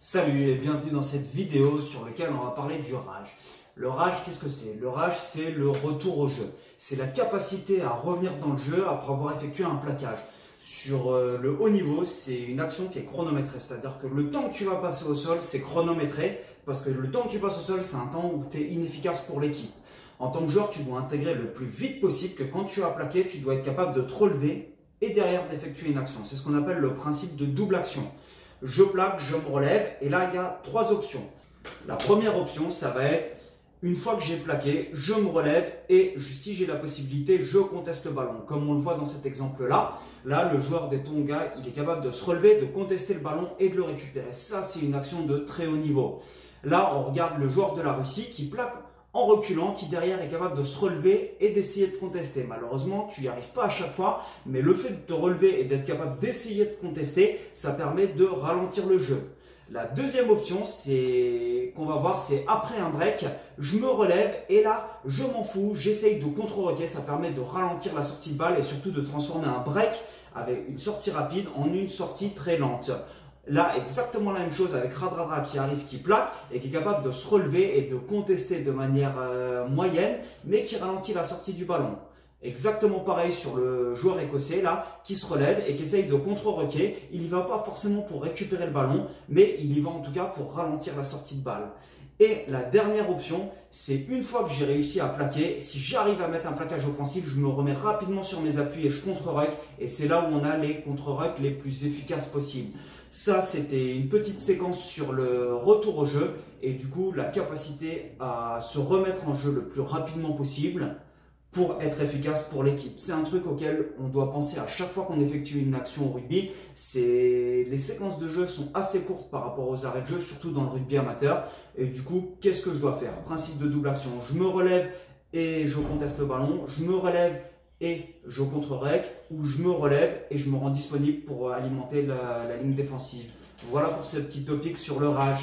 Salut et bienvenue dans cette vidéo sur laquelle on va parler du rage. Le rage, qu'est-ce que c'est? Le rage, c'est le retour au jeu. C'est la capacité à revenir dans le jeu après avoir effectué un plaquage. Sur le haut niveau, c'est une action qui est chronométrée. C'est-à-dire que le temps que tu vas passer au sol, c'est chronométré. Parce que le temps que tu passes au sol, c'est un temps où tu es inefficace pour l'équipe. En tant que joueur, tu dois intégrer le plus vite possible que quand tu as plaqué, tu dois être capable de te relever et derrière d'effectuer une action. C'est ce qu'on appelle le principe de double action. Je plaque, je me relève et là il y a trois options. La première option, ça va être une fois que j'ai plaqué, je me relève et si j'ai la possibilité, je conteste le ballon. Comme on le voit dans cet exemple-là, là le joueur des Tonga, il est capable de se relever, de contester le ballon et de le récupérer. Ça, c'est une action de très haut niveau. Là, on regarde le joueur de la Russie qui plaque en reculant, qui derrière est capable de se relever et d'essayer de contester. Malheureusement, tu n'y arrives pas à chaque fois, mais le fait de te relever et d'être capable d'essayer de contester, ça permet de ralentir le jeu. La deuxième option, qu'on va voir, c'est après un break, je me relève et là, je m'en fous, j'essaye de contre-roquer, ça permet de ralentir la sortie de balle et surtout de transformer un break avec une sortie rapide en une sortie très lente. Là, exactement la même chose avec Radradra qui arrive, qui plaque et qui est capable de se relever et de contester de manière moyenne, mais qui ralentit la sortie du ballon. Exactement pareil sur le joueur écossais là, qui se relève et qui essaye de contre-roquer. Il n'y va pas forcément pour récupérer le ballon, mais il y va en tout cas pour ralentir la sortie de balle. Et la dernière option, c'est une fois que j'ai réussi à plaquer, si j'arrive à mettre un plaquage offensif, je me remets rapidement sur mes appuis et je contre-ruck. Et c'est là où on a les contre-rucks les plus efficaces possibles. Ça, c'était une petite séquence sur le retour au jeu et du coup, la capacité à se remettre en jeu le plus rapidement possible pour être efficace pour l'équipe. C'est un truc auquel on doit penser à chaque fois qu'on effectue une action au rugby. Les séquences de jeu sont assez courtes par rapport aux arrêts de jeu, surtout dans le rugby amateur. Et du coup, qu'est-ce que je dois faire? Principe de double action. Je me relève et je conteste le ballon. Je me relève et je contre-rec, ou je me relève et je me rends disponible pour alimenter la ligne défensive. Voilà pour ce petit topic sur le rage.